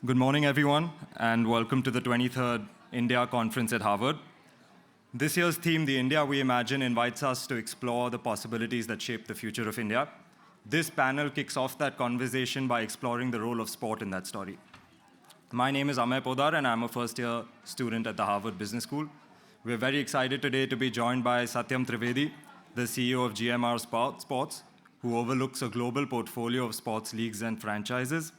Good morning, everyone, and welcome to the 23rd India Conference at Harvard. This year's theme, The India We Imagine, invites us to explore the possibilities that shape the future of India. This panel kicks off that conversation by exploring the role of sport in that story. My name is Amay Podar, and I'm a first-year student at the Harvard Business School. We're very excited today to be joined by Satyam Trivedi, the CEO of GMR Sports, who overlooks a global portfolio of sports leagues and franchises.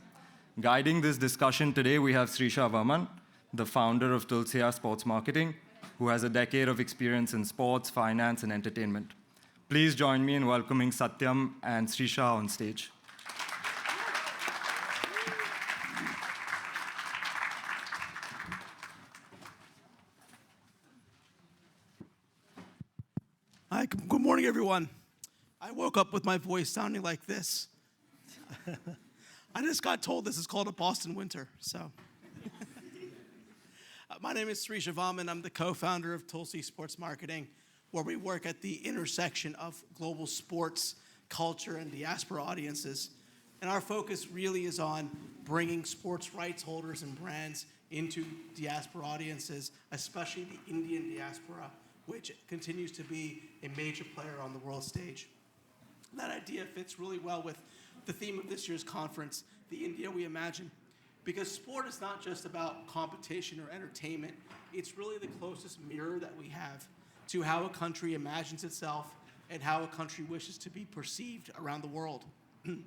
Guiding this discussion today, we have Sreesha Vaman, the founder of Tulsiya Sports Marketing, who has a decade of experience in sports, finance, and entertainment. Please join me in welcoming Satyam and Sreesha on stage. Hi, good morning, everyone. I woke up with my voice sounding like this. I just got told this is called a Boston winter, so. My name is Sreesha Vaman. I'm the co-founder of Tulsiya Sports Marketing, where we work at the intersection of global sports, culture, and diaspora audiences. And our focus really is on bringing sports rights holders and brands into diaspora audiences, especially the Indian diaspora, which continues to be a major player on the world stage. That idea fits really well with the theme of this year's conference, The India We Imagine, because sport is not just about competition or entertainment. It's really the closest mirror that we have to how a country imagines itself and how a country wishes to be perceived around the world. And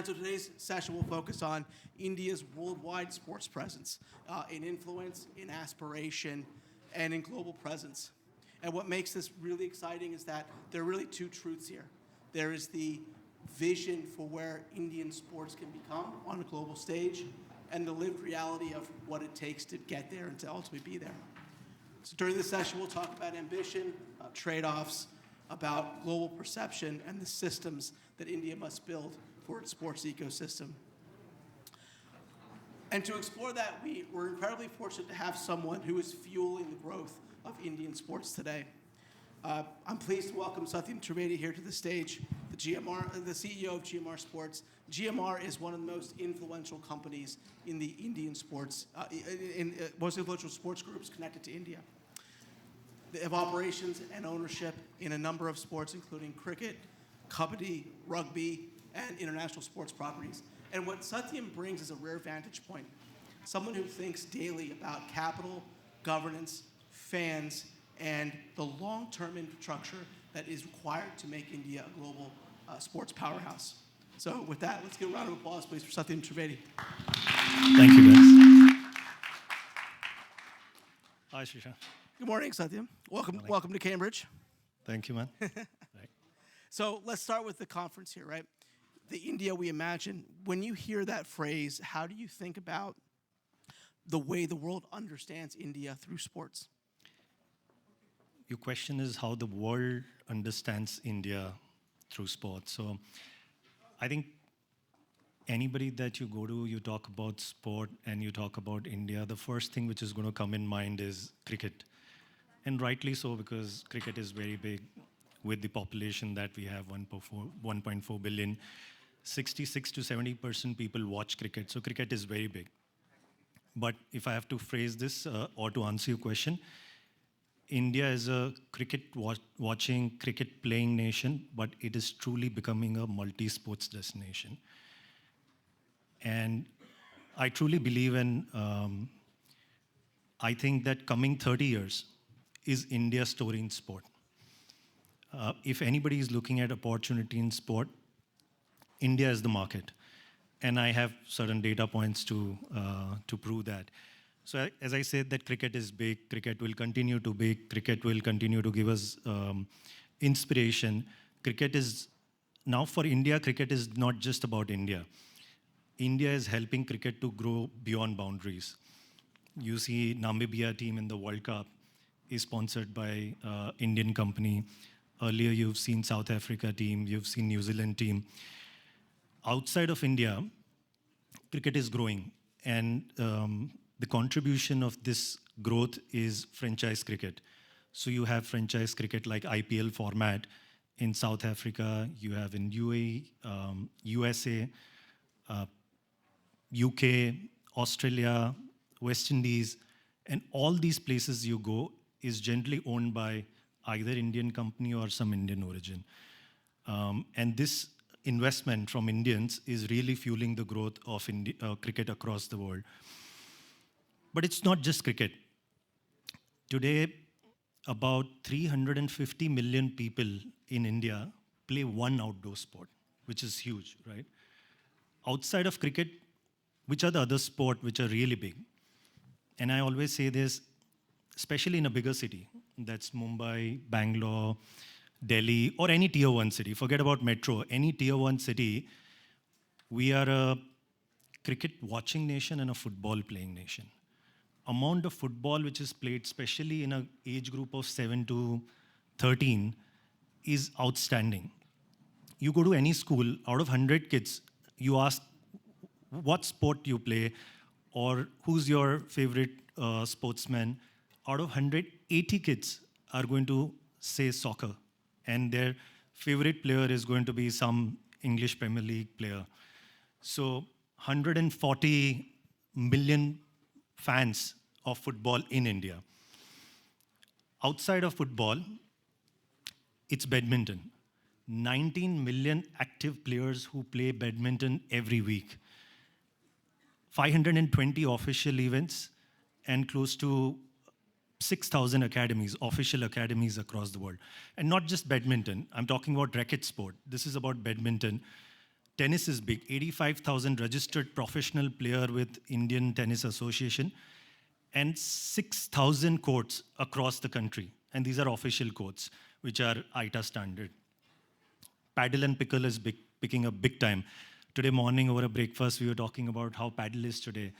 so today's session will focus on India's worldwide sports presence, in influence, in aspiration, and in global presence. And what makes this really exciting is that there are really two truths here. There is the vision for where Indian sports can become on a global stage, and the lived reality of what it takes to get there and to ultimately be there. So during this session, we'll talk about ambition, trade-offs, about global perception, and the systems that India must build for its sports ecosystem. And to explore that, we're incredibly fortunate to have someone who is fueling the growth of Indian sports today. I'm pleased to welcome Satyam Trivedi here to the stage, the CEO of GMR Sports. GMR is one of the most influential companies in the Indian sports, most influential sports groups connected to India. They have operations and ownership in a number of sports, including cricket, kabaddi, rugby, and international sports properties. And what Satyam brings is a rare vantage point, someone who thinks daily about capital, governance, fans, and the long-term infrastructure that is required to make India a global sports powerhouse. So with that, let's give a round of applause, please, for Satyam Trivedi. Thank you, guys. Hi, Sreesha. Good morning, Satyam. Welcome to Cambridge. Thank you, man. Right. So let's start with the conference here, right? The India We Imagine. When you hear that phrase, how do you think about the way the world understands India through sports? Your question is how the world understands India through sports. So I think anybody that you go to, you talk about sport and you talk about India, the first thing which is going to come in mind is cricket. And rightly so, because cricket is very big with the population that we have, 1.4 billion. 66 to 70% people watch cricket. So cricket is very big. But if I have to phrase this or to answer your question, India is a cricket watching, cricket playing nation, but it is truly becoming a multi-sports destination. And I truly believe in, I think that coming 30 years is India's story in sport. If anybody is looking at opportunity in sport, India is the market. And I have certain data points to prove that. So as I said, that cricket is big, cricket will continue to be, cricket will continue to give us inspiration. Cricket is, now for India, cricket is not just about India. India is helping cricket to grow beyond boundaries. You see Namibia team in the World Cup is sponsored by Indian company. Earlier you've seen South Africa team, you've seen New Zealand team. Outside of India, cricket is growing. And the contribution of this growth is franchise cricket. So you have franchise cricket like IPL format in South Africa, you have in UAE, USA, UK, Australia, West Indies, and all these places you go is generally owned by either Indian company or some Indian origin. And this investment from Indians is really fueling the growth of cricket across the world. But it's not just cricket. Today, about 350 million people in India play one outdoor sport, which is huge, right? Outside of cricket, which are the other sport which are really big? And I always say this, especially in a bigger city, that's Mumbai, Bangalore, Delhi, or any tier one city. Forget about metro. Any tier one city, we are a cricket watching nation and a football playing nation. Amount of football which is played, especially in an age group of 7 to 13, is outstanding. You go to any school, out of 100 kids, you ask what sport you play or who's your favorite sportsman. Out of 180 kids are going to say soccer, and their favorite player is going to be some English Premier League player. So 140 million fans of football in India. Outside of football, it's badminton. 19 million active players who play badminton every week. 520 official events and close to 6,000 academies, official academies across the world. And not just badminton, I'm talking about racket sport. This is about badminton. Tennis is big, 85,000 registered professional player with Indian Tennis Association and 6,000 courts across the country. And these are official courts, which are ITA standard. Paddle and pickle is picking up big time. Today morning over a breakfast, we were talking about how paddle is today.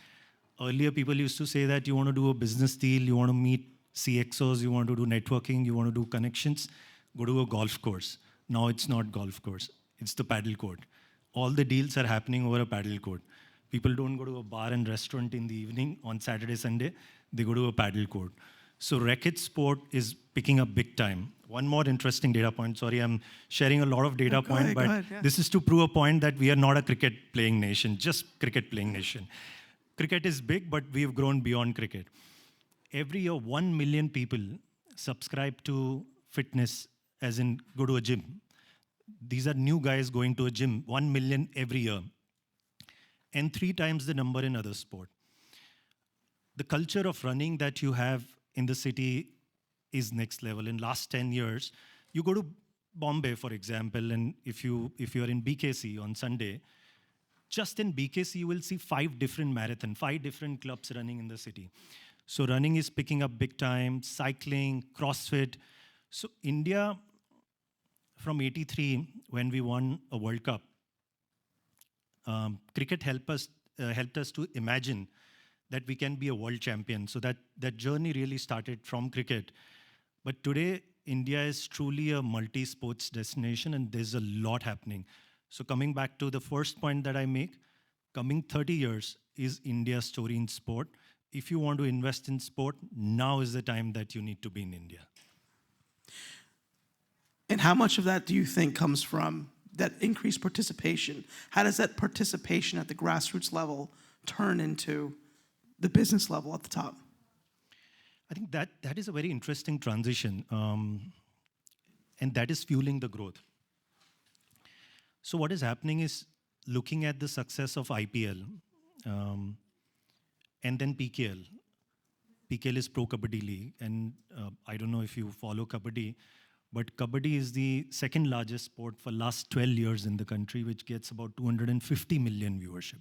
Earlier, people used to say that you want to do a business deal, you want to meet CXOs, you want to do networking, you want to do connections, go to a golf course. Now it's not golf course, it's the paddle court. All the deals are happening over a paddle court. People don't go to a bar and restaurant in the evening on Saturday, Sunday, they go to a paddle court. So racket sport is picking up big time. One more interesting data point. Sorry, I'm sharing a lot of data points, but this is to prove a point that we are not a cricket playing nation, just cricket playing nation. Cricket is big, but we've grown beyond cricket. Every year, 1 million people subscribe to fitness, as in go to a gym. These are new guys going to a gym, 1 million every year. And 3 times the number in other sport. The culture of running that you have in the city is next level. In last 10 years, you go to Bombay, for example, and if you're in BKC on Sunday, just in BKC, you will see 5 different marathons, 5 different clubs running in the city. So running is picking up big time, cycling, CrossFit. So India, from 83, when we won a World Cup, cricket helped us to imagine that we can be a world champion. So that journey really started from cricket. But today, India is truly a multi-sports destination, and there's a lot happening. So coming back to the first point that I make, coming 30 years is India's story in sport. If you want to invest in sport, now is the time that you need to be in India. And how much of that do you think comes from that increased participation? How does that participation at the grassroots level turn into the business level at the top? I think that is a very interesting transition, and that is fueling the growth. So what is happening is looking at the success of IPL and then PKL. PKL is Pro Kabaddi League, and I don't know if you follow Kabaddi, but Kabaddi is the second largest sport for last 12 years in the country, which gets about 250 million viewership.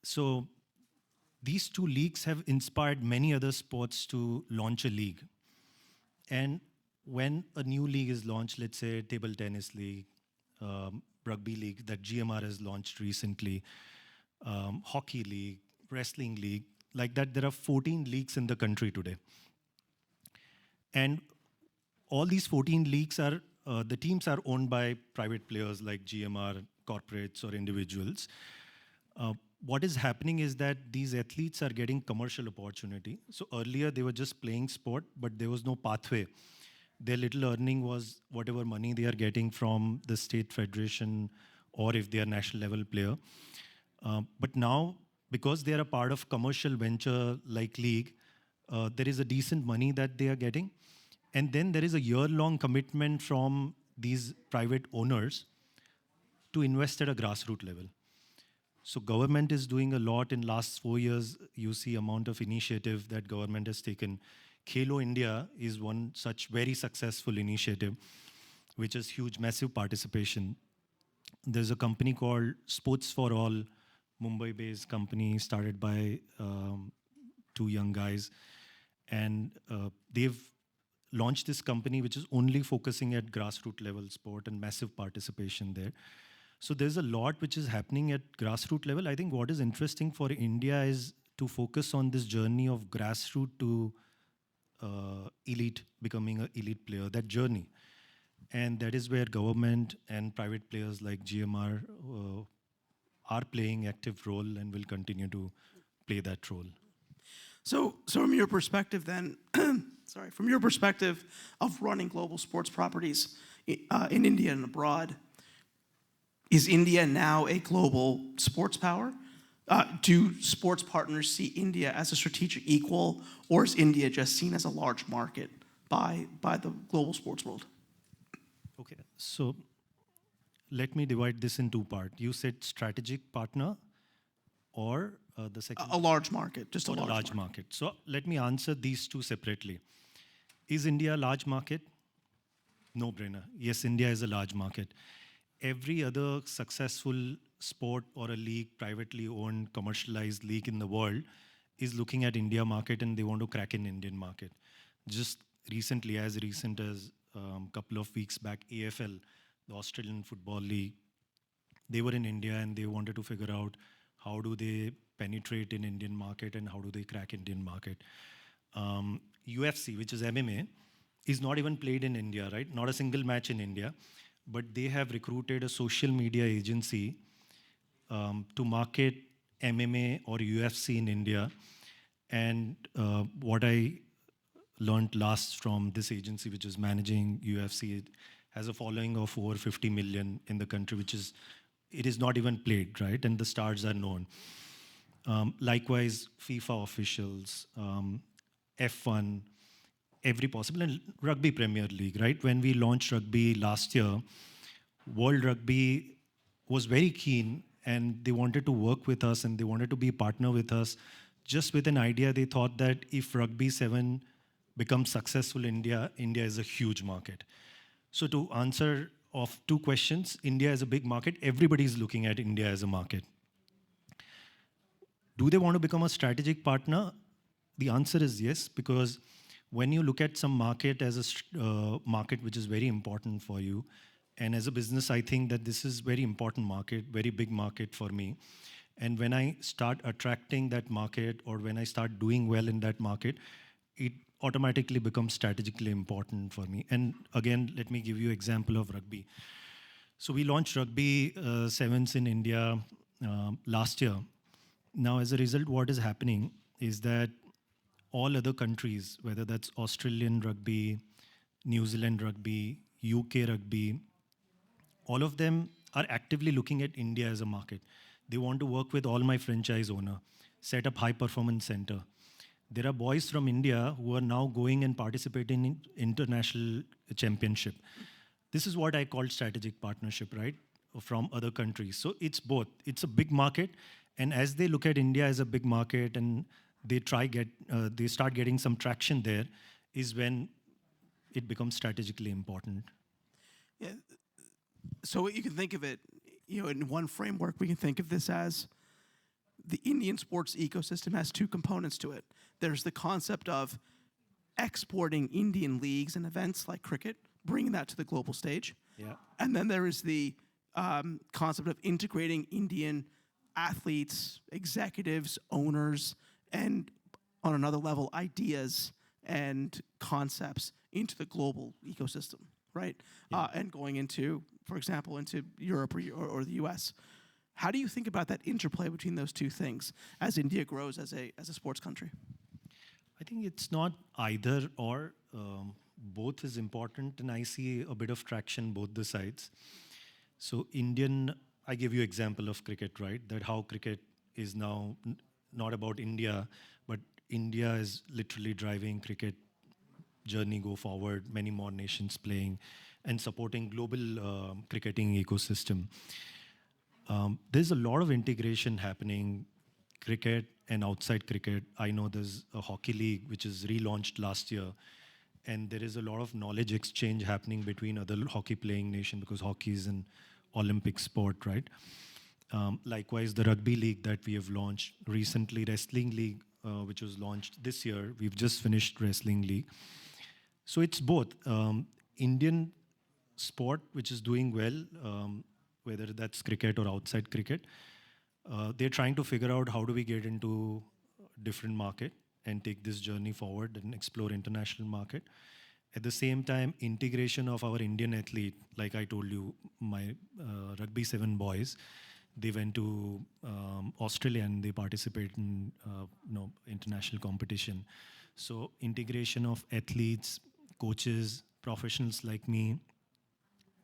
So these 2 leagues have inspired many other sports to launch a league. And when a new league is launched, let's say table tennis league, rugby league that GMR has launched recently, hockey league, wrestling league, like that, there are 14 leagues in the country today. And all these 14 leagues are, the teams are owned by private players like GMR, corporates or individuals. What is happening is that these athletes are getting commercial opportunity. So earlier they were just playing sport, but there was no pathway. Their little earning was whatever money they are getting from the state federation or if they are national level player. But now because they are a part of commercial venture like league, there is a decent money that they are getting. And then there is a year-long commitment from these private owners to invest at a grassroots level. So government is doing a lot in last 4 years. You see amount of initiative that government has taken. Khelo India is one such very successful initiative, which is huge, massive participation. There's a company called Sports for All, Mumbai-based company started by two young guys, and they've launched this company which is only focusing at grassroots level sport and massive participation there. So there's a lot which is happening at grassroots level. I think what is interesting for India is to focus on this journey of grassroots to elite, becoming an elite player, that journey. And that is where government and private players like GMR are playing active role and will continue to play that role. So from your perspective then, sorry, from your perspective of running global sports properties in India and abroad, is India now a global sports power? Do sports partners see India as a strategic equal, or is India just seen as a large market by the global sports world? Okay, so let me divide this in two parts. You said strategic partner or the second? A large market, just a Or large market. market. So let me answer these two separately. Is India a large market? No brainer. Yes, India is a large market. Every other successful sport or a league, privately owned, commercialized league in the world is looking at India market and they want to crack in Indian market. Just recently, as recent as a couple of weeks back, AFL, the Australian Football League, they were in India and they wanted to figure out how do they penetrate in Indian market and how do they crack Indian market. UFC, which is MMA, is not even played in India, right? Not a single match in India. But they have recruited a social media agency to market MMA or UFC in India. And what I learned last from this agency, which is managing UFC, it has a following of over 50 million in the country, it is not even played, right? And the stars are known. Likewise, FIFA officials, F1, every possible, and Rugby Premier League, right? When we launched rugby last year, World Rugby was very keen and they wanted to work with us and they wanted to be a partner with us just with an idea. They thought that if Rugby 7 becomes successful in India, India is a huge market. So to answer of two questions, India is a big market. Everybody is looking at India as a market. Do they want to become a strategic partner? The answer is yes, because when you look at some market as a market which is very important for you, and as a business, I think that this is very important market, very big market for me. And when I start attracting that market or when I start doing well in that market, it automatically becomes strategically important for me. And again, let me give you an example of rugby. So we launched Rugby Sevens in India last year. Now, as a result, what is happening is that all other countries, whether that's Australian rugby, New Zealand rugby, UK rugby, all of them are actively looking at India as a market. They want to work with all my franchise owner, set up high performance center. There are boys from India who are now going and participating in international championship. This is what I call strategic partnership, right? From other countries. So it's both. It's a big market, and as they look at India as a big market and they they start getting some traction there, is when it becomes strategically important. Yeah. So you can think of it, in one framework, we can think of this as the Indian sports ecosystem has two components to it. There's the concept of exporting Indian leagues and events like cricket, bringing that to the global stage. Yeah. And then there is the concept of integrating Indian athletes, executives, owners, and on another level, ideas and concepts into the global ecosystem, right? Yeah. And going into, for example, into Europe or the US. How do you think about that interplay between those two things as India grows as a sports country? I think it's not either or. Both is important, and I see a bit of traction both the sides. So I give you example of cricket, right? That how cricket is now not about India, but India is literally driving cricket journey go forward, many more nations playing and supporting global cricketing ecosystem. There's a lot of integration happening, cricket and outside cricket. I know there's a hockey league which is relaunched last year, and there is a lot of knowledge exchange happening between other hockey playing nation because hockey is an Olympic sport, right? Likewise, the rugby league that we have launched recently, wrestling league, which was launched this year. We've just finished wrestling league. So it's both Indian sport, which is doing well, whether that's cricket or outside cricket. They're trying to figure out how do we get into different market and take this journey forward and explore international market. At the same time, integration of our Indian athlete, like I told you, my rugby 7 boys, they went to Australia and they participate in international competition. So integration of athletes, coaches, professionals like me.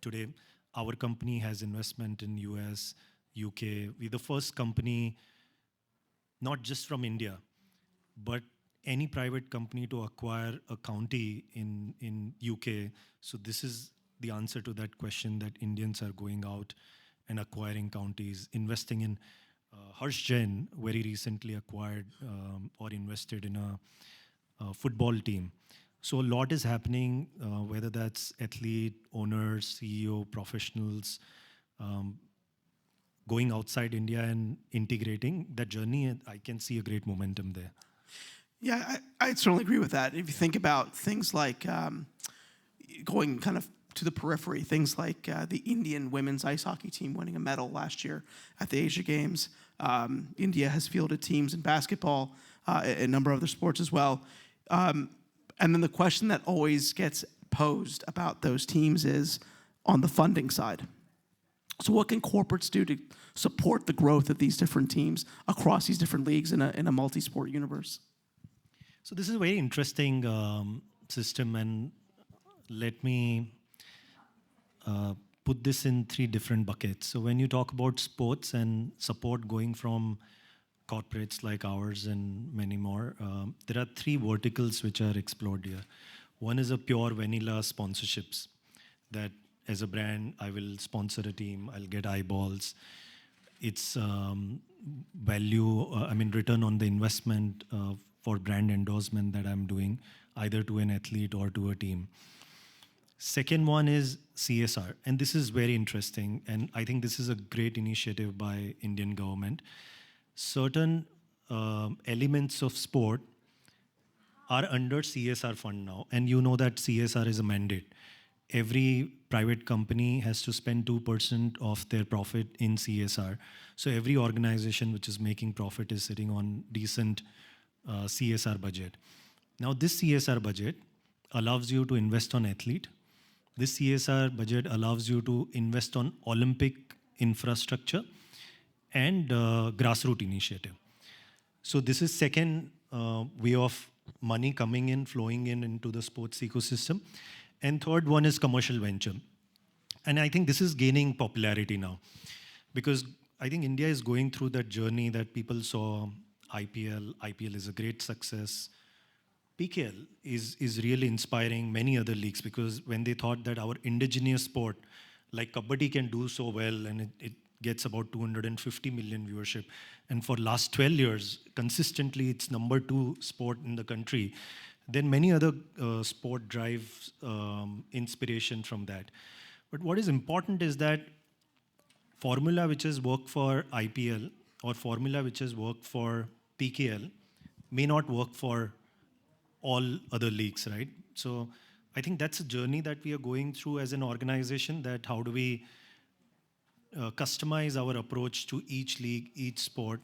Today, our company has investment in US, UK. We're the first company, not just from India, but any private company to acquire a county in UK. So this is the answer to that question, that Indians are going out and acquiring counties, investing in Harsh Jain very recently acquired or invested in a football team. So a lot is happening, whether that's athlete, owners, CEO, professionals, going outside India and integrating that journey. And I can see a great momentum there. Yeah, I certainly agree with that. If you think about things like going kind of to the periphery, things like the Indian women's ice hockey team winning a medal last year at the Asia Games. India has fielded teams in basketball, a number of other sports as well. And then the question that always gets posed about those teams is on the funding side. So what can corporates do to support the growth of these different teams across these different leagues in a multi-sport universe? So this is a very interesting system, and let me put this in 3 different buckets. So when you talk about sports and support going from corporates like ours and many more, there are 3 verticals which are explored here. One is a pure vanilla sponsorships, that as a brand, I will sponsor a team, I'll get eyeballs. It's return on the investment for brand endorsement that I'm doing, either to an athlete or to a team. Second one is CSR, and this is very interesting, and I think this is a great initiative by Indian government. Certain elements of sport are under CSR fund now, and you know that CSR is a mandate. Every private company has to spend 2% of their profit in CSR. So every organization which is making profit is sitting on decent CSR budget. Now this CSR budget allows you to invest on athlete. This CSR budget allows you to invest on Olympic infrastructure and grassroots initiative. So this is second way of money coming in, flowing in into the sports ecosystem. And third one is commercial venture. And I think this is gaining popularity now, because I think India is going through that journey that people saw. IPL is a great success. PKL is really inspiring many other leagues, because when they thought that our indigenous sport like Kabaddi can do so well, and it gets about 250 million viewership, and for last 12 years consistently it's number 2 sport in the country, then many other sport drive inspiration from that. But what is important is that formula which has worked for IPL or formula which has worked for PKL may not work for all other leagues, right? So I think that's a journey that we are going through as an organization, that how do we customize our approach to each league, each sport,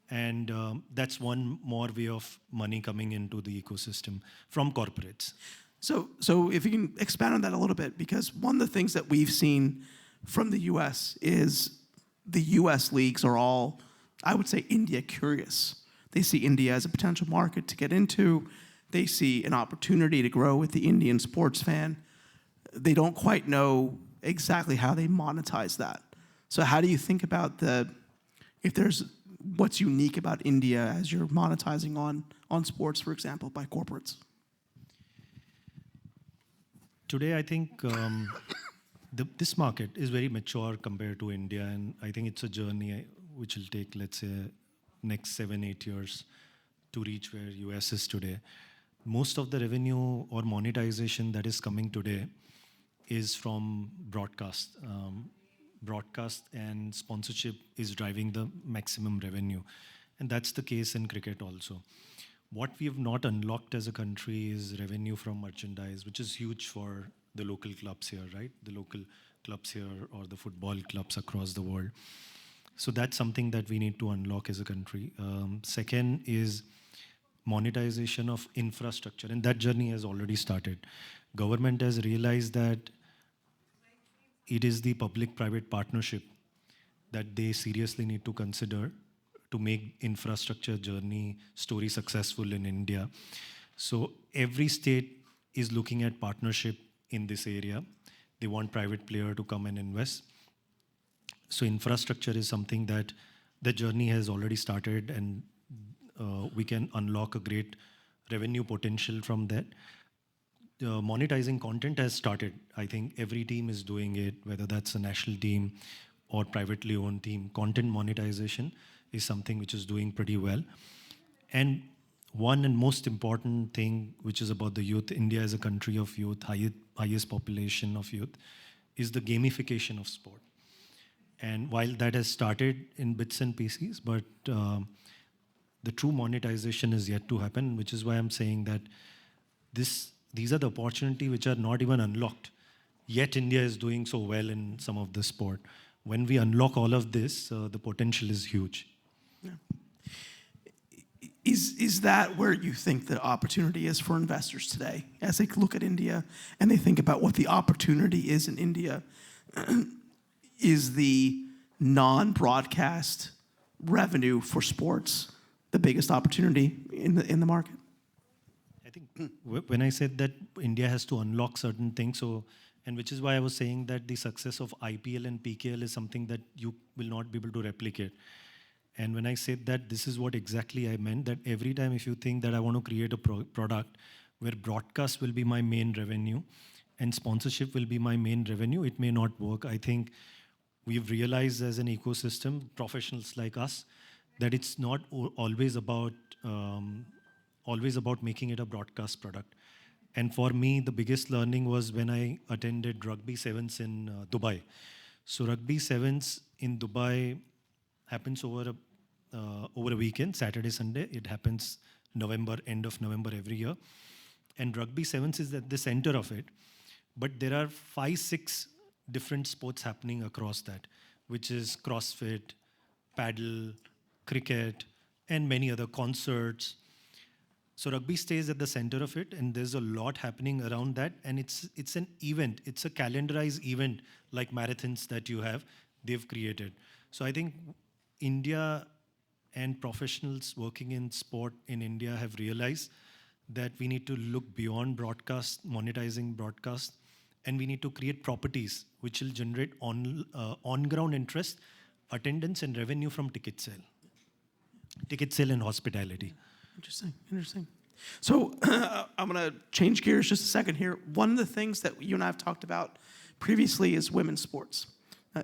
and that's one more way of money coming into the ecosystem from corporates. So if you can expand on that a little bit, because one of the things that we've seen from the US is the US leagues are all, I would say, India curious. They see India as a potential market to get into. They see an opportunity to grow with the Indian sports fan. They don't quite know exactly how they monetize that. So how do you think about if there's what's unique about India as you're monetizing on sports, for example, by corporates? Today, I think this market is very mature compared to India, and I think it's a journey which will take, let's say, next 7-8 years to reach where US is today. Most of the revenue or monetization that is coming today is from broadcast. Broadcast and sponsorship is driving the maximum revenue, and that's the case in cricket also. What we have not unlocked as a country is revenue from merchandise, which is huge for the local clubs here, right? The local clubs here or the football clubs across the world. So that's something that we need to unlock as a country. Second is monetization of infrastructure, and that journey has already started. Government has realized that it is the public-private partnership that they seriously need to consider to make infrastructure journey story successful in India. So every state is looking at partnership in this area. They want private player to come and invest. So infrastructure is something that the journey has already started, and we can unlock a great revenue potential from that. Monetizing content has started. I think every team is doing it, whether that's a national team or privately owned team. Content monetization is something which is doing pretty well. And one and most important thing, which is about the youth, India is a country of youth, highest population of youth, is the gamification of sport. And while that has started in bits and pieces, but the true monetization is yet to happen, which is why I'm saying that these are the opportunities which are not even unlocked. Yet India is doing so well in some of the sport. When we unlock all of this, the potential is huge. Yeah. Is that where you think the opportunity is for investors today? As they look at India and they think about what the opportunity is in India, is the non-broadcast revenue for sports the biggest opportunity in the market? I think when I said that India has to unlock certain things, and which is why I was saying that the success of IPL and PKL is something that you will not be able to replicate. And when I said that, this is what exactly I meant, that every time if you think that I want to create a product where broadcast will be my main revenue and sponsorship will be my main revenue, it may not work. I think we've realized as an ecosystem, professionals like us, that it's not always about making it a broadcast product. And for me, the biggest learning was when I attended Rugby Sevens in Dubai. So Rugby Sevens in Dubai happens over a weekend, Saturday, Sunday. It happens end of November every year. And Rugby Sevens is at the center of it. But there are 5-6 different sports happening across that, which is CrossFit, paddle, cricket, and many other concerts. So rugby stays at the center of it, and there's a lot happening around that. And it's an event. It's a calendarized event like marathons that you have, they've created. So I think India and professionals working in sport in India have realized that we need to look beyond broadcast, monetizing broadcast, and we need to create properties which will generate on-ground interest, attendance, and revenue from ticket sale and hospitality. Interesting. So I'm going to change gears just a second here. One of the things that you and I have talked about previously is women's sports.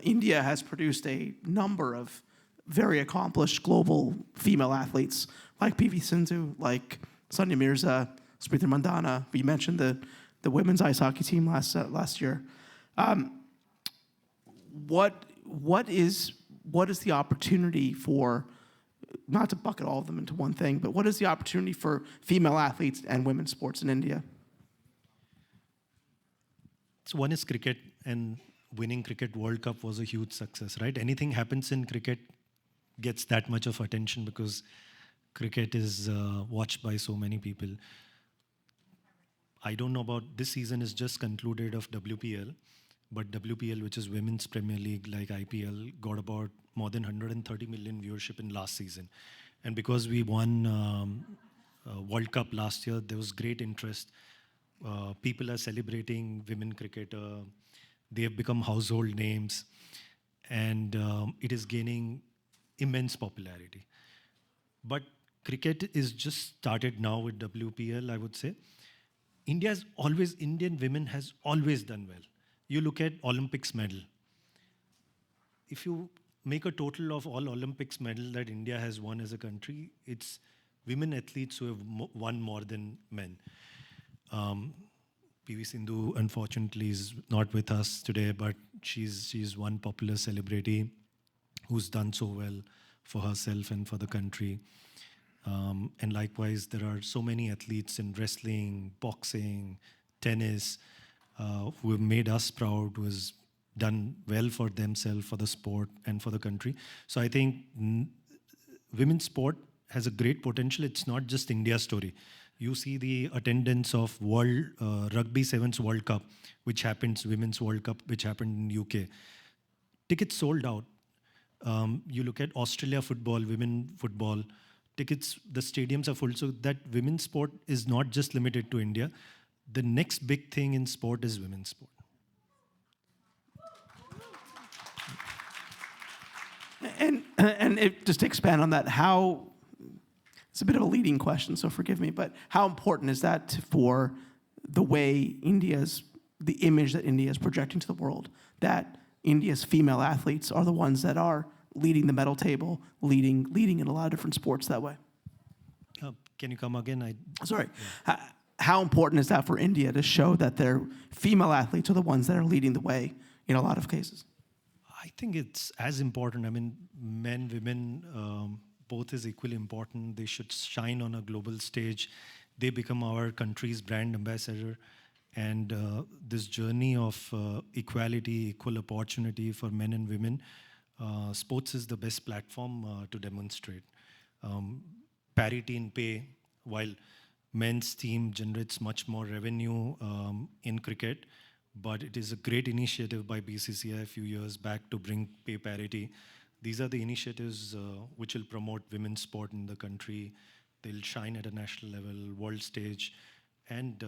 India has produced a number of very accomplished global female athletes like PV Sindhu, like Sania Mirza, Smriti Mandhana. We mentioned the women's ice hockey team last year. What is the opportunity for, not to bucket all of them into one thing, but what is the opportunity for female athletes and women's sports in India? So one is cricket, and winning Cricket World Cup was a huge success, right? Anything happens in cricket gets that much of attention because cricket is watched by so many people. I don't know about this season is just concluded of WPL, but WPL, which is Women's Premier League like IPL, got about more than 130 million viewership in last season. And because we won World Cup last year, there was great interest. People are celebrating women cricketer. They have become household names. And it is gaining immense popularity. But cricket is just started now with WPL, I would say. Indian women has always done well. You look at Olympics medal. If you make a total of all Olympics medal that India has won as a country, it's women athletes who have won more than men. PV Sindhu, unfortunately, is not with us today, but she's one popular celebrity who's done so well for herself and for the country. And likewise, there are so many athletes in wrestling, boxing, tennis, who have made us proud, who has done well for themselves, for the sport, and for the country. So I think women's sport has a great potential. It's not just India's story. You see the attendance of World Rugby Sevens World Cup, which happens, Women's World Cup, which happened in UK. Tickets sold out. You look at Australia football, women football, tickets, the stadiums are full. So that women's sport is not just limited to India. The next big thing in sport is women's sport. And just to expand on that, how, it's a bit of a leading question, so forgive me, but how important is that for the way the image that India is projecting to the world, that India's female athletes are the ones that are leading the medal table, leading in a lot of different sports that way? Can you come again? Sorry. Yeah. How important is that for India to show that their female athletes are the ones that are leading the way in a lot of cases? I think it's as important. I mean, men, women, both is equally important. They should shine on a global stage. They become our country's brand ambassador. And this journey of equality, equal opportunity for men and women, sports is the best platform to demonstrate. Parity in pay, while men's team generates much more revenue in cricket, but it is a great initiative by BCCI a few years back to bring pay parity. These are the initiatives which will promote women's sport in the country. They'll shine at a national level, world stage, and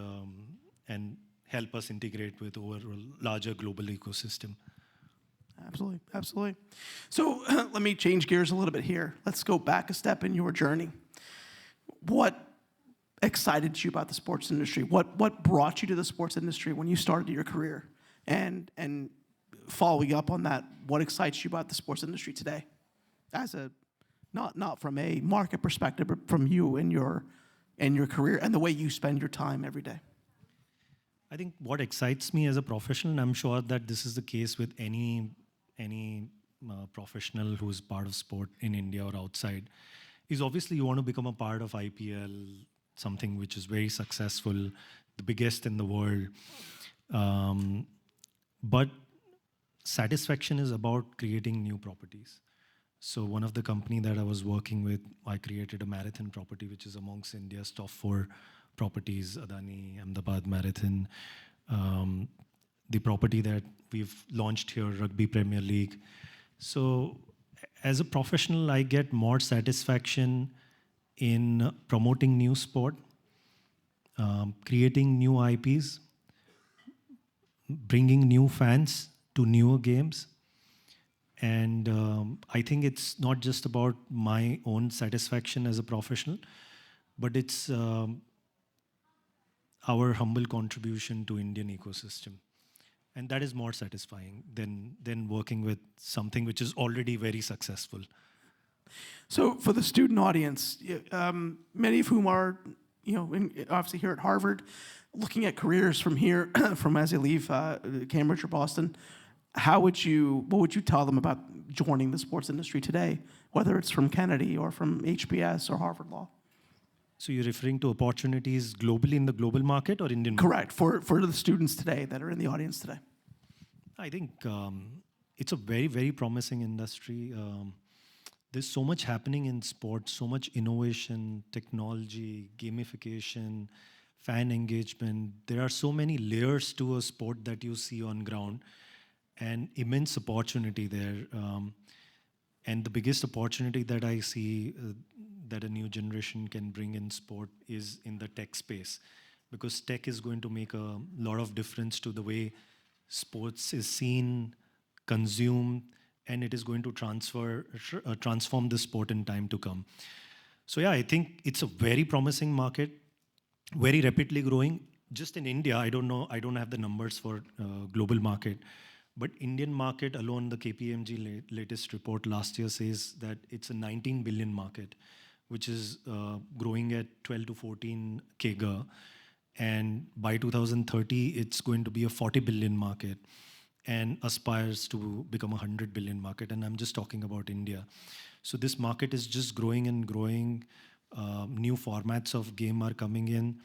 help us integrate with our larger global ecosystem. Absolutely, absolutely. So let me change gears a little bit here. Let's go back a step in your journey. What excited you about the sports industry? What brought you to the sports industry when you started your career? And following up on that, what excites you about the sports industry today? As a not from a market perspective, but from you and your career and the way you spend your time every day. I think what excites me as a professional, and I'm sure that this is the case with any professional who's part of sport in India or outside, is obviously you want to become a part of IPL, something which is very successful, the biggest in the world. But satisfaction is about creating new properties. So one of the company that I was working with, I created a marathon property, which is amongst India's top 4 properties, Adani, Ahmedabad Marathon. The property that we've launched here, Rugby Premier League. So as a professional, I get more satisfaction in promoting new sport, creating new IPs, bringing new fans to newer games. And I think it's not just about my own satisfaction as a professional, but it's our humble contribution to Indian ecosystem. And that is more satisfying than working with something which is already very successful. So for the student audience, many of whom are, obviously here at Harvard, looking at careers from here, from as they leave Cambridge or Boston, what would you tell them about joining the sports industry today, whether it's from Kennedy or from HBS or Harvard Law? So you're referring to opportunities globally in the global market or Indian market? Correct, for the students today that are in the audience today. I think it's a very, very promising industry. There's so much happening in sports, so much innovation, technology, gamification, fan engagement. There are so many layers to a sport that you see on ground, and immense opportunity there. And the biggest opportunity that I see that a new generation can bring in sport is in the tech space, because tech is going to make a lot of difference to the way sports is seen, consumed, and it is going to transform the sport in time to come. So yeah, I think it's a very promising market, very rapidly growing. Just in India, I don't know, I don't have the numbers for global market, but Indian market alone, the KPMG latest report last year says that it's a 19 billion market, which is growing at 12 to 14 CAGR. And by 2030, it's going to be a 40 billion market and aspires to become a 100 billion market. And I'm just talking about India. So this market is just growing and growing. New formats of game are coming in.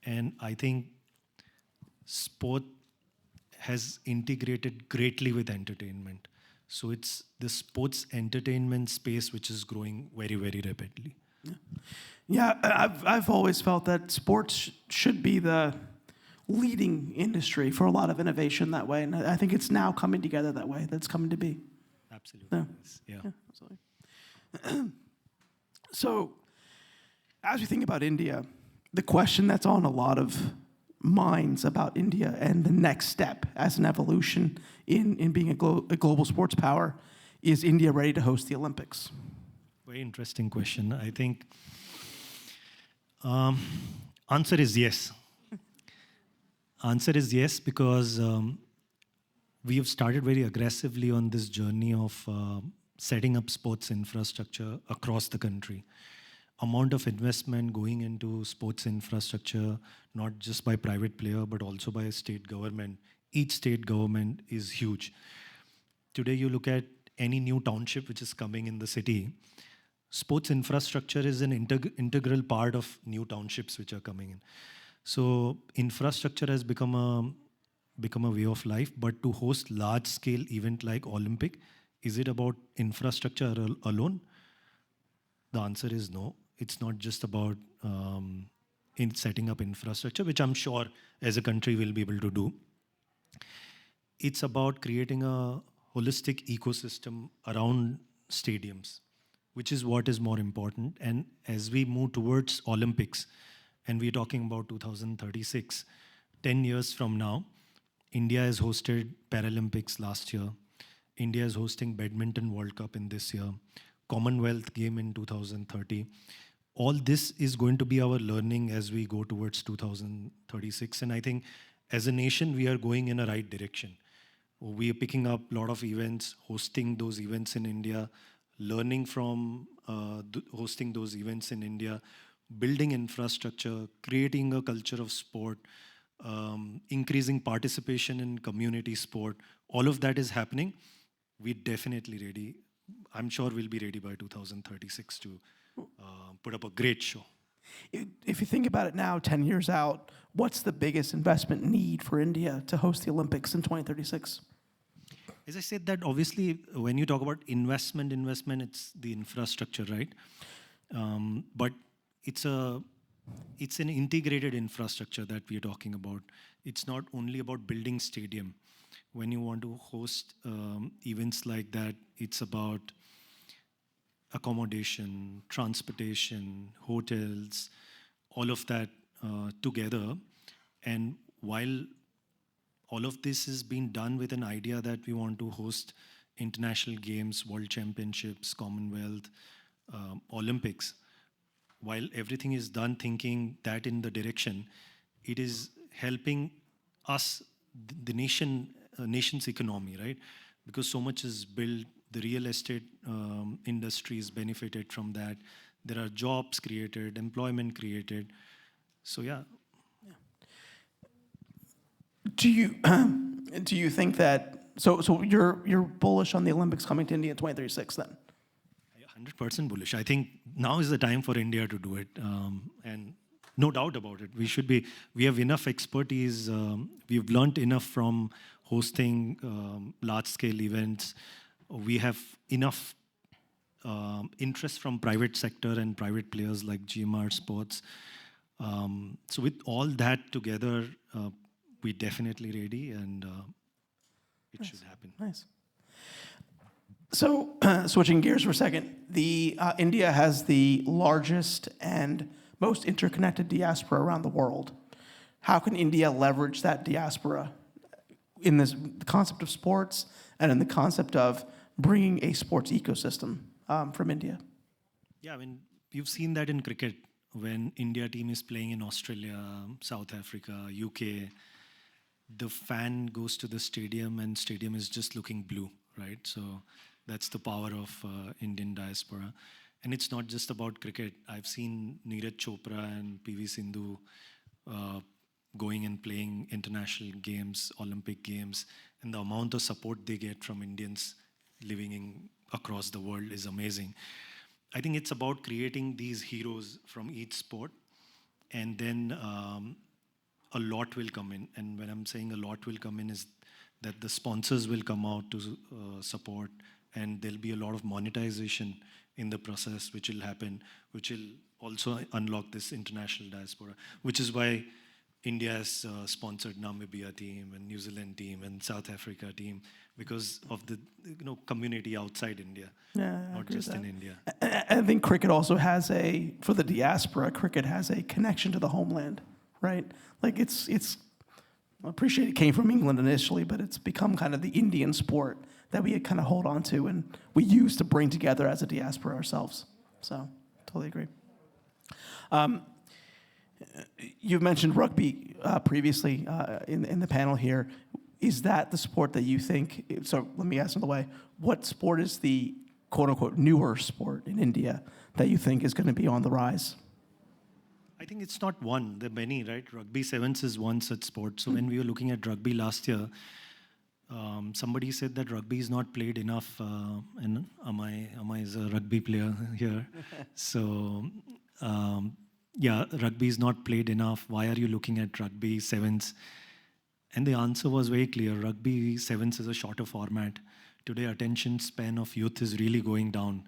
And I think sport has integrated greatly with entertainment. So it's the sports entertainment space which is growing very, very rapidly. Yeah, I've always felt that sports should be the leading industry for a lot of innovation that way, and I think it's now coming together that way. That's coming to be. Absolutely. Yeah. Absolutely. So, as we think about India, the question that's on a lot of minds about India and the next step as an evolution in being a global sports power is India ready to host the Olympics? Very interesting question. I think answer is yes. Answer is yes, because we have started very aggressively on this journey of setting up sports infrastructure across the country. Amount of investment going into sports infrastructure, not just by private player, but also by a state government. Each state government is huge. Today, you look at any new township which is coming in the city, sports infrastructure is an integral part of new townships which are coming in. So infrastructure has become a way of life, but to host large-scale event like Olympic, is it about infrastructure alone? The answer is no. It's not just about in setting up infrastructure, which I'm sure as a country we'll be able to do. It's about creating a holistic ecosystem around stadiums, which is what is more important. And as we move towards Olympics, and we're talking about 2036, 10 years from now, India has hosted Paralympics last year. India is hosting Badminton World Cup in this year, Commonwealth game in 2030. All this is going to be our learning as we go towards 2036. And I think as a nation, we are going in a right direction. We are picking up a lot of events, hosting those events in India, learning from hosting those events in India, building infrastructure, creating a culture of sport, increasing participation in community sport. All of that is happening. We're definitely ready. I'm sure we'll be ready by 2036 to put up a great show. If you think about it now, 10 years out, what's the biggest investment need for India to host the Olympics in 2036? As I said, that obviously when you talk about investment, it's the infrastructure, right? But it's an integrated infrastructure that we're talking about. It's not only about building stadium. When you want to host events like that, it's about accommodation, transportation, hotels, all of that together. And while all of this is being done with an idea that we want to host international games, world championships, Commonwealth, Olympics, while everything is done thinking that in the direction, it is helping us, the nation's economy, right? Because so much is built, the real estate industry is benefited from that. There are jobs created, employment created. So yeah. Do you think that so you're bullish on the Olympics coming to India in 2036 then? 100% bullish. I think now is the time for India to do it, and no doubt about it. We have enough expertise. We've learned enough from hosting large-scale events. We have enough interest from private sector and private players like GMR Sports. So with all that together, we're definitely ready, and it should happen. Nice. So, switching gears for a second, India has the largest and most interconnected diaspora around the world. How can India leverage that diaspora in this concept of sports and in the concept of bringing a sports ecosystem from India? Yeah, I mean, you've seen that in cricket when India team is playing in Australia, South Africa, UK. The fan goes to the stadium and stadium is just looking blue, right? So that's the power of Indian diaspora. And it's not just about cricket. I've seen Neeraj Chopra and PV Sindhu going and playing international games, Olympic games, and the amount of support they get from Indians living across the world is amazing. I think it's about creating these heroes from each sport, and then a lot will come in. And when I'm saying a lot will come in is that the sponsors will come out to support, and there'll be a lot of monetization in the process which will happen, which will also unlock this international diaspora, which is why India has sponsored Namibia team and New Zealand team and South Africa team because of the community outside India, not just in India. I think cricket also has for the diaspora, cricket has a connection to the homeland, right? Like it's I appreciate it came from England initially, but it's become kind of the Indian sport that we kind of hold on to and we use to bring together as a diaspora ourselves. So, totally agree. You've mentioned rugby previously in the panel here. Is that the sport that you think, so let me ask another way, what sport is the quote-unquote newer sport in India that you think is going to be on the rise? I think it's not one. There are many, right? Rugby sevens is one such sport. So when we were looking at rugby last year, somebody said that rugby is not played enough. And Amai is a rugby player here. So yeah, rugby is not played enough. Why are you looking at rugby sevens? And the answer was very clear. Rugby sevens is a shorter format. Today, attention span of youth is really going down.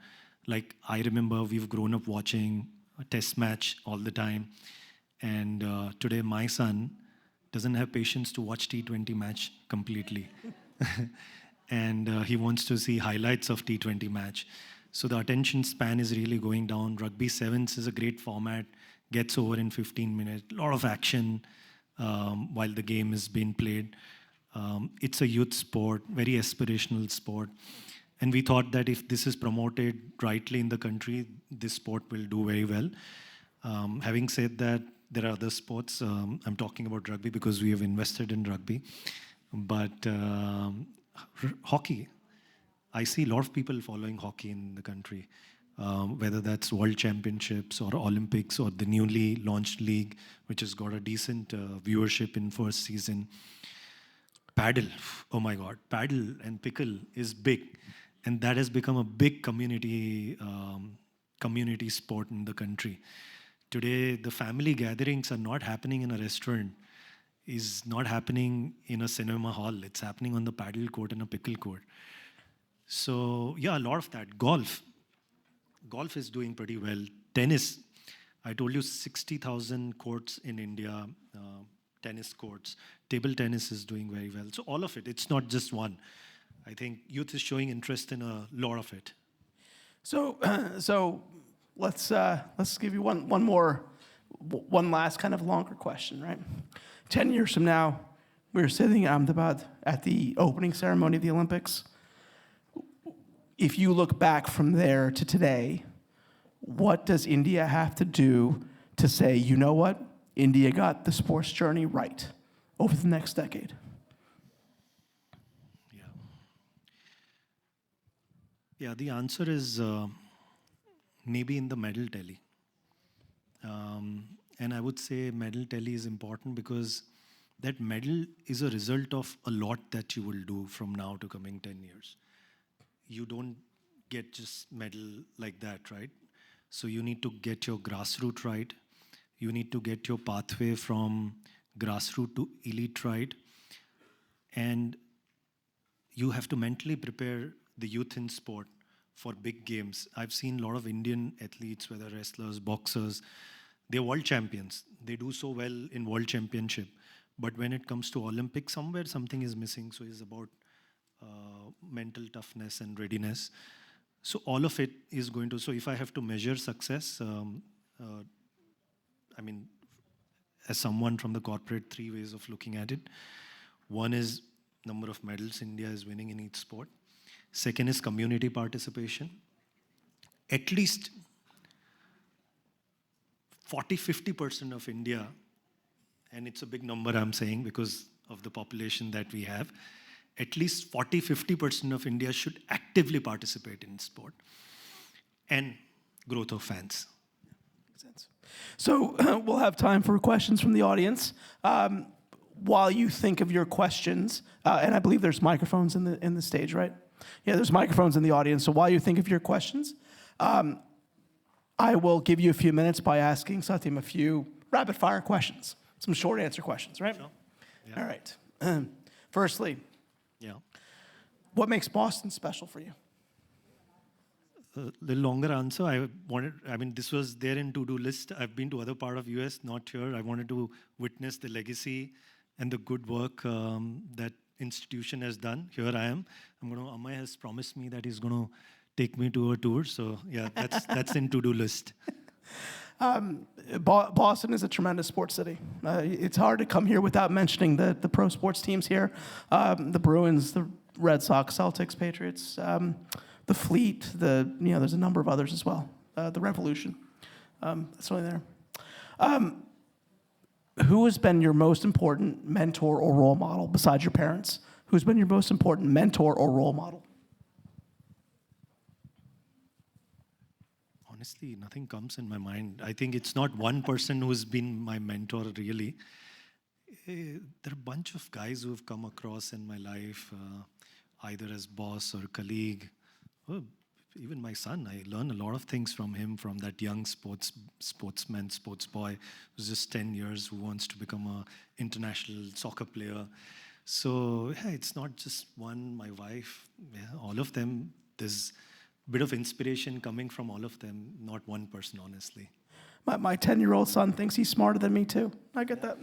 Like I remember we've grown up watching a test match all the time. And today my son doesn't have patience to watch T20 match completely. And he wants to see highlights of T20 match. So the attention span is really going down. Rugby sevens is a great format, gets over in 15 minutes, a lot of action while the game is being played. It's a youth sport, very aspirational sport. And we thought that if this is promoted rightly in the country, this sport will do very well. Having said that, there are other sports. I'm talking about rugby because we have invested in rugby. But hockey, I see a lot of people following hockey in the country, whether that's World Championships or Olympics or the newly launched league, which has got a decent viewership in first season. Paddle, oh my God, paddle and pickle is big. And that has become a big community sport in the country. Today, the family gatherings are not happening in a restaurant, is not happening in a cinema hall. It's happening on the paddle court and a pickle court. So yeah, a lot of that. Golf is doing pretty well. Tennis, I told you 60,000 courts in India, tennis courts. Table tennis is doing very well. So all of it, it's not just one. I think youth is showing interest in a lot of it. So let's give you one last kind of longer question, right? 10 years from now, we're sitting in Ahmedabad at the opening ceremony of the Olympics. If you look back from there to today, what does India have to do to say, you know what, India got the sports journey right over the next decade? Yeah, the answer is maybe in the medal tally. And I would say medal tally is important because that medal is a result of a lot that you will do from now to coming 10 years. You don't get just medal like that, right? So you need to get your grassroots right. You need to get your pathway from grassroots to elite right. And you have to mentally prepare the youth in sport for big games. I've seen a lot of Indian athletes, whether wrestlers, boxers, they're world champions. They do so well in world championship. But when it comes to Olympics, somewhere something is missing. So it's about mental toughness and readiness. So all of it is going to, so if I have to measure success, I mean, as someone from the corporate, 3 ways of looking at it. One is number of medals India is winning in each sport. Second is community participation. At least 40-50% of India, and it's a big number I'm saying because of the population that we have, at least 40-50% of India should actively participate in sport. And growth of fans. Makes sense. So we'll have time for questions from the audience. While you think of your questions, and I believe there's microphones in the stage, right? Yeah, there's microphones in the audience. So while you think of your questions, I will give you a few minutes by asking Satyam a few rapid-fire questions, some short answer questions, right? Sure. Yeah. All right. Firstly, Yeah. what makes Boston special for you? The longer answer, this was there in to-do list. I've been to other part of US, not here. I wanted to witness the legacy and the good work that institution has done. Here I am. Amay has promised me that he's going to take me to a tour. So yeah, that's in to-do list. Boston is a tremendous sports city. It's hard to come here without mentioning the pro sports teams here. The Bruins, the Red Sox, Celtics, Patriots, the Fleet, there's a number of others as well. The Revolution. That's really there. Who has been your most important mentor or role model besides your parents? Who's been your most important mentor or role model? Honestly, nothing comes in my mind. I think it's not one person who's been my mentor, really. There are a bunch of guys who have come across in my life, either as boss or colleague. Or even my son, I learn a lot of things from him, from that young sportsman, sports boy who's just 10 years, who wants to become an international soccer player. So yeah, it's not just one, my wife, all of them. There's a bit of inspiration coming from all of them, not one person, honestly. My 10-year-old son thinks he's smarter than me too. I get that.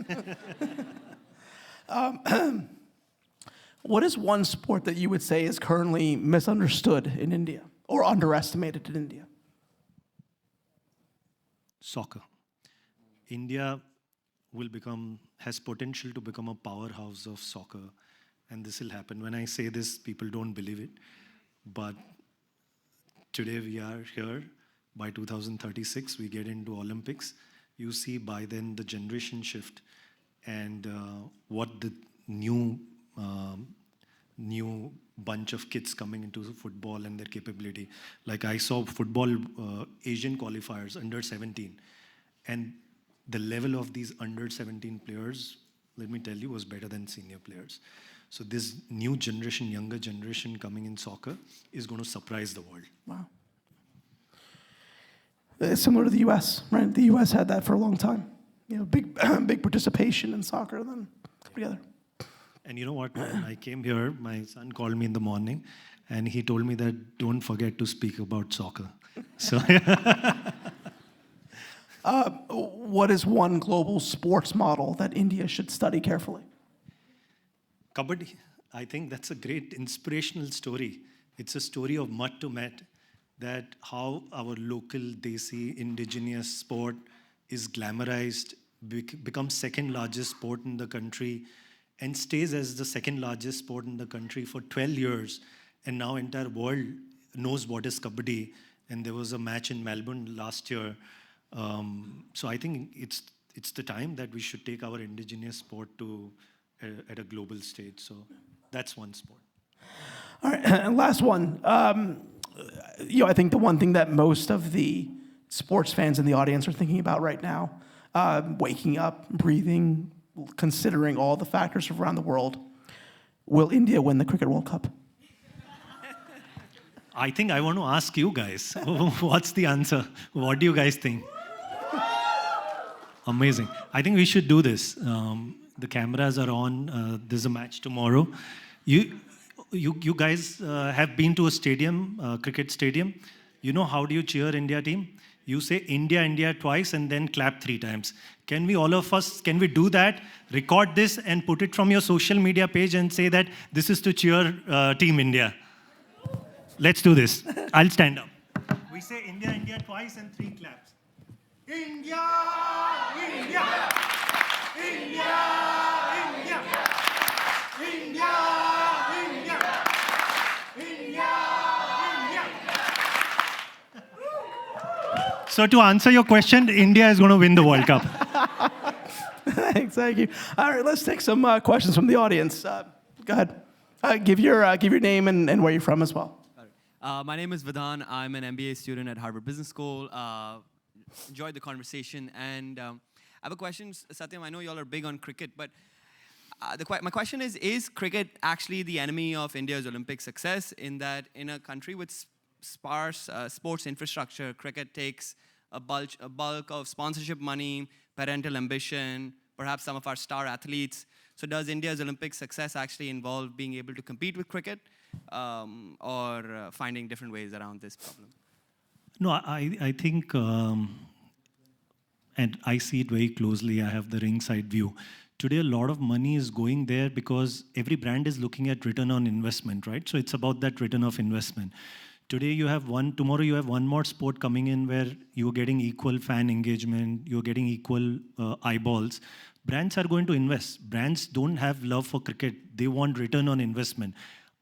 What is one sport that you would say is currently misunderstood in India or underestimated in India? Soccer. India has potential to become a powerhouse of soccer, and this will happen. When I say this, people don't believe it, but today we are here. By 2036, we get into Olympics. You see by then the generation shift and what the new bunch of kids coming into football and their capability. Like I saw football Asian qualifiers, under 17. And the level of these under 17 players, let me tell you, was better than senior players. So this new generation, younger generation coming in soccer is going to surprise the world. Wow. It's similar to the U.S., right? The U.S. had that for a long time. Big participation in soccer, then come together. And you know what? When I came here, my son called me in the morning, and he told me that don't forget to speak about soccer. So, what is one global sports model that India should study carefully? Kabaddi. I think that's a great inspirational story. It's a story of mud to mat, that how our local desi indigenous sport is glamorized, becomes second largest sport in the country, and stays as the second largest sport in the country for 12 years. And now entire world knows what is Kabaddi. And there was a match in Melbourne last year. So I think it's the time that we should take our indigenous sport to at a global stage. So that's one sport. All right, and last one. I think the one thing that most of the sports fans in the audience are thinking about right now, waking up, breathing, considering all the factors around the world, will India win the Cricket World Cup? I think I want to ask you guys, what's the answer? What do you guys think? Amazing. I think we should do this. The cameras are on. There's a match tomorrow. You guys have been to a stadium, cricket stadium. You know how do you cheer India team? You say India, India twice and then clap 3 times. Can we, all of us, can we do that? Record this and put it from your social media page and say that this is to cheer Team India. Let's do this. I'll stand up. We say India, India twice and 3 claps. India, India, India, India, India, India, India. So to answer your question, India is going to win the World Cup. Thanks, thank you. All right, let's take some questions from the audience. Go ahead. Give your name and where you're from as well. My name is Vedhan. I'm an MBA student at Harvard Business School. Enjoyed the conversation. And I have a question, Satyam. I know y'all are big on cricket, but my question is cricket actually the enemy of India's Olympic success in that in a country with sparse sports infrastructure, cricket takes a bulk of sponsorship money, parental ambition, perhaps some of our star athletes. So does India's Olympic success actually involve being able to compete with cricket or finding different ways around this problem? No, I think, and I see it very closely. I have the ringside view. Today, a lot of money is going there because every brand is looking at return on investment, right? So it's about that return of investment. Today you have one, tomorrow you have one more sport coming in where you're getting equal fan engagement, you're getting equal eyeballs. Brands are going to invest. Brands don't have love for cricket. They want return on investment.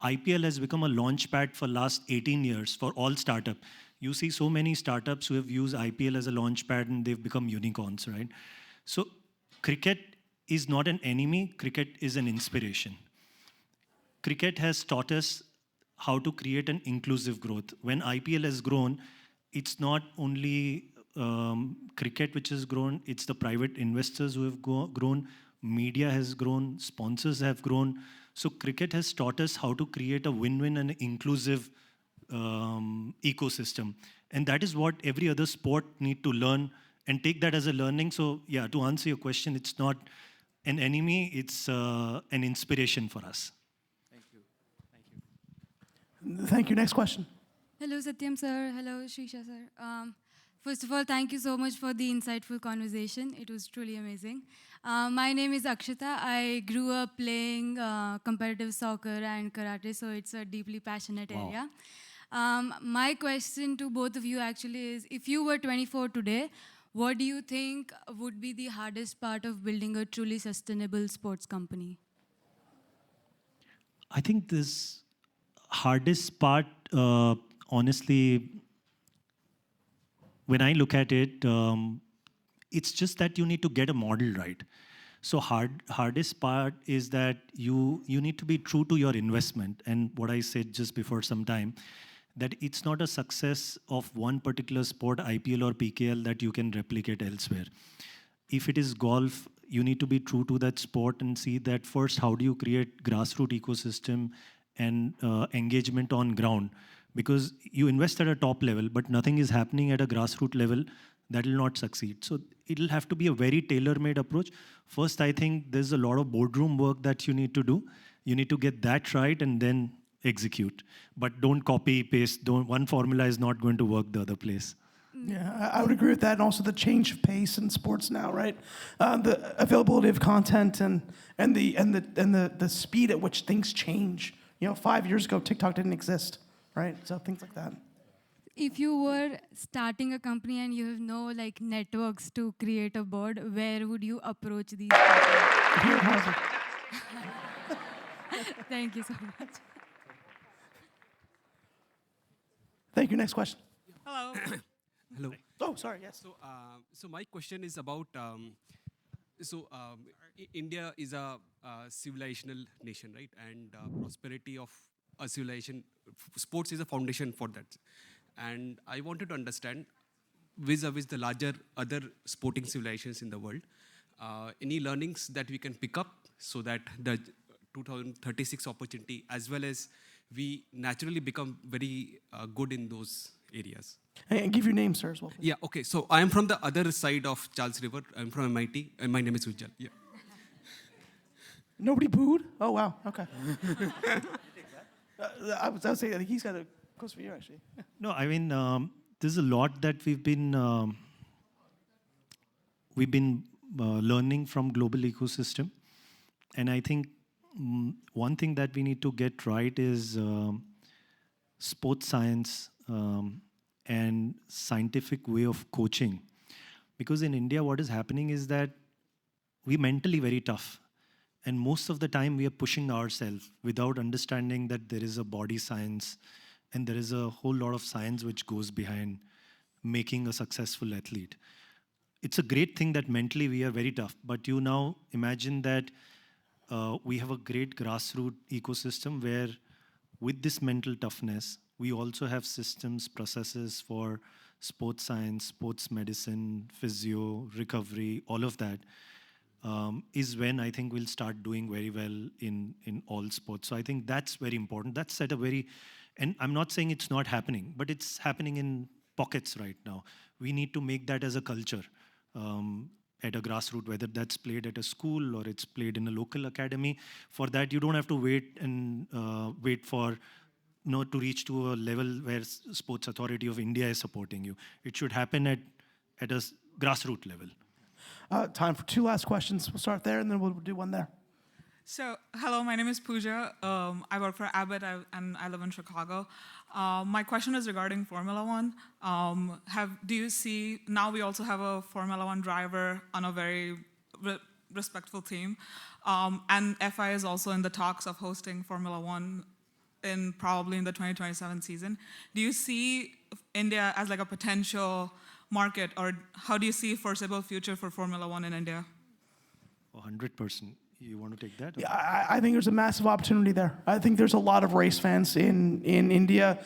IPL has become a launch pad for last 18 years for all startup. You see so many startups who have used IPL as a launch pad and they've become unicorns, right? So cricket is not an enemy. Cricket is an inspiration. Cricket has taught us how to create an inclusive growth. When IPL has grown, it's not only cricket which has grown, it's the private investors who have grown, media has grown, sponsors have grown. So cricket has taught us how to create a win-win and inclusive ecosystem. And that is what every other sport need to learn and take that as a learning. So yeah, to answer your question, it's not an enemy, it's an inspiration for us. Thank you. Next question. Hello, Satyam sir. Hello, Sreesha sir. First of all, thank you so much for the insightful conversation. It was truly amazing. My name is Akshita. I grew up playing competitive soccer and karate, so it's a deeply passionate area. My question to both of you actually is, if you were 24 today, what do you think would be the hardest part of building a truly sustainable sports company? I think this hardest part, honestly, when I look at it, it's just that you need to get a model right. So hardest part is that you need to be true to your investment. And what I said just before some time, that it's not a success of one particular sport, IPL or PKL, that you can replicate elsewhere. If it is golf, you need to be true to that sport and see that first, how do you create grassroots ecosystem and engagement on ground, because you invest at a top level, but nothing is happening at a grassroots level, that will not succeed. So it'll have to be a very tailor-made approach. First, I think there's a lot of boardroom work that you need to do. You need to get that right and then execute. But don't copy, paste. One formula is not going to work the other place. Yeah, I would agree with that, and also the change of pace in sports now, right? The availability of content and the speed at which things change. 5 years ago, TikTok didn't exist, right? So things like that. If you were starting a company and you have no networks to create a board, where would you approach these people? Thank you so much. Thank you. Next question. Hello. Hello. Oh, sorry. Yes. So my question is about. India is a civilizational nation, right? And prosperity of a civilization, sports is a foundation for that. And I wanted to understand, vis-a-vis the larger other sporting civilizations in the world, any learnings that we can pick up so that the 2036 opportunity, as well as we naturally become very good in those areas. And give your name, sir, as well. Please. Yeah, okay. So I am from the other side of Charles River. I'm from MIT, and my name is Ujjal. Yeah. Nobody booed? Oh, wow. Okay. I was saying that he's got a question for you, actually. No, I mean, there's a lot that we've been learning from global ecosystem. And I think one thing that we need to get right is sports science and scientific way of coaching. Because in India, what is happening is that we're mentally very tough. And most of the time, we are pushing ourselves without understanding that there is a body science and there is a whole lot of science which goes behind making a successful athlete. It's a great thing that mentally we are very tough, but you now imagine that we have a great grassroots ecosystem where with this mental toughness, we also have systems, processes for sports science, sports medicine, physio, recovery, all of that is when I think we'll start doing very well in all sports. So I think that's very important. That's at a very, and I'm not saying it's not happening, but it's happening in pockets right now. We need to make that as a culture at a grassroots, whether that's played at a school or it's played in a local academy. For that, you don't have to wait and wait for to reach to a level where Sports Authority of India is supporting you. It should happen at a grassroots level. Time for two last questions. We'll start there, and then we'll do one there. So, hello, my name is Pooja. I work for Abbott, and I live in Chicago. My question is regarding Formula One. Do you see, now we also have a Formula One driver on a very respectful team, and FI is also in the talks of hosting Formula One probably in the 2027 season. Do you see India as like a potential market, or how do you see foreseeable future for Formula One in India? 100%. You want to take that? Yeah, I think there's a massive opportunity there. I think there's a lot of race fans in India.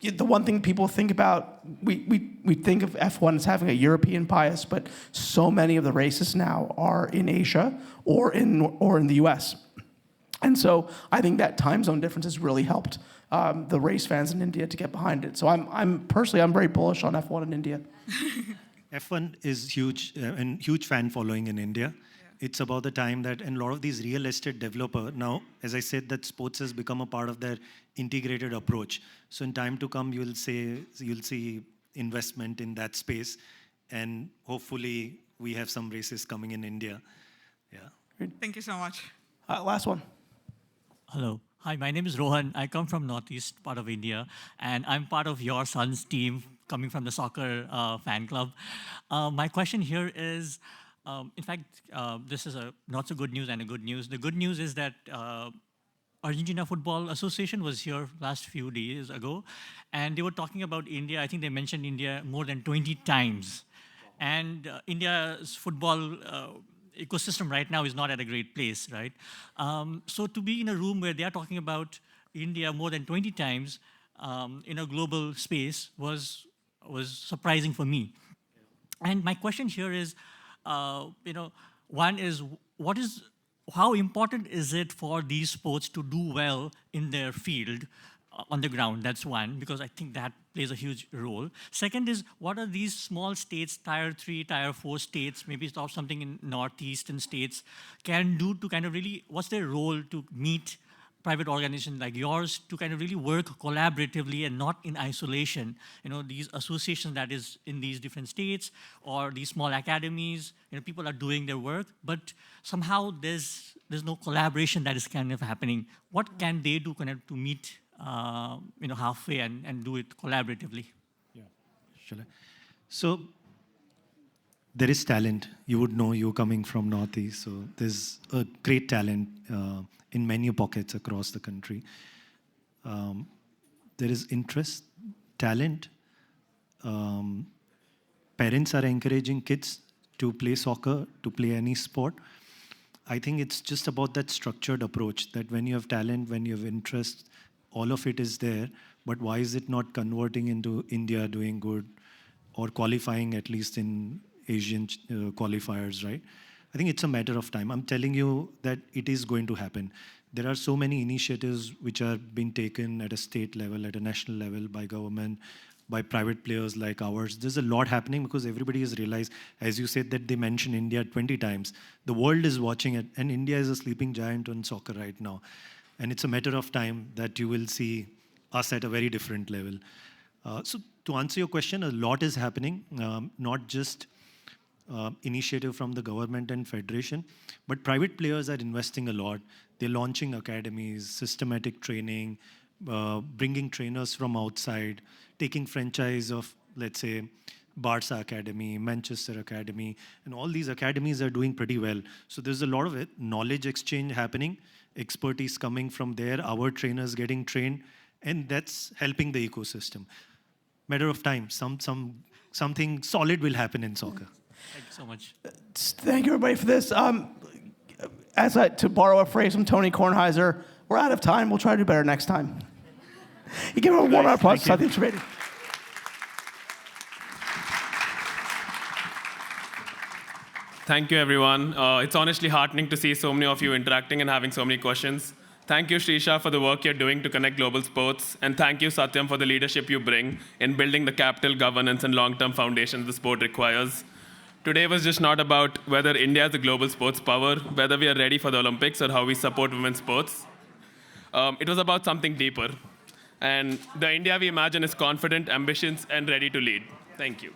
The one thing people think about, we think of F1 as having a European bias, but so many of the races now are in Asia or in the US. And so I think that time zone difference has really helped the race fans in India to get behind it. So I'm personally very bullish on F1 in India. F1 is huge and huge fan following in India. It's about the time that, and a lot of these real estate developer now, as I said, that sports has become a part of their integrated approach. So in time to come, you'll see investment in that space, and hopefully we have some races coming in India. Yeah. Thank you so much. Last one. Hello. Hi, my name is Rohan. I come from northeast part of India, and I'm part of your son's team coming from the soccer fan club. My question here is, in fact, this is a not so good news and a good news. The good news is that Argentina Football Association was here last few days ago, and they were talking about India. I think they mentioned India more than 20 times. And India's football ecosystem right now is not at a great place, right? So to be in a room where they are talking about India more than 20 times in a global space was surprising for me. And my question here is, one is, how important is it for these sports to do well in their field on the ground? That's one, because I think that plays a huge role. Second is, what are these small states, tier 3, tier 4 states, maybe it's something in northeastern states, can do to kind of really, what's their role to meet private organizations like yours to kind of really work collaboratively and not in isolation? These associations that is in these different states or these small academies, people are doing their work, but somehow there's no collaboration that is kind of happening. What can they do kind of to meet halfway and do it collaboratively? Yeah. Shall I? So there is talent. You would know, you're coming from Northeast, so there's a great talent in many pockets across the country. There is interest, talent. Parents are encouraging kids to play soccer, to play any sport. I think it's just about that structured approach, that when you have talent, when you have interest, all of it is there, but why is it not converting into India doing good or qualifying at least in Asian qualifiers, right? I think it's a matter of time. I'm telling you that it is going to happen. There are so many initiatives which are being taken at a state level, at a national level, by government, by private players like ours. There's a lot happening because everybody has realized, as you said, that they mentioned India 20 times. The world is watching it, and India is a sleeping giant on soccer right now. And it's a matter of time that you will see us at a very different level. So to answer your question, a lot is happening, not just initiative from the government and federation, but private players are investing a lot. They're launching academies, systematic training, bringing trainers from outside, taking franchise of, let's say, Barca Academy, Manchester Academy, and all these academies are doing pretty well. So there's a lot of knowledge exchange happening, expertise coming from there, our trainers getting trained, and that's helping the ecosystem. Matter of time, some something solid will happen in soccer. Thank you so much. Thank you, everybody, for this. To borrow a phrase from Tony Kornheiser, we're out of time. We'll try to do better next time. You give him a warm applause to Satyam Trivedi. Thank you, everyone. It's honestly heartening to see so many of you interacting and having so many questions. Thank you, Sreesha, for the work you're doing to connect global sports. And thank you, Satyam, for the leadership you bring in building the capital, governance, and long-term foundations the sport requires. Today was just not about whether India is a global sports power, whether we are ready for the Olympics, or how we support women's sports. It was about something deeper. And the India we imagine is confident, ambitious, and ready to lead. Thank you.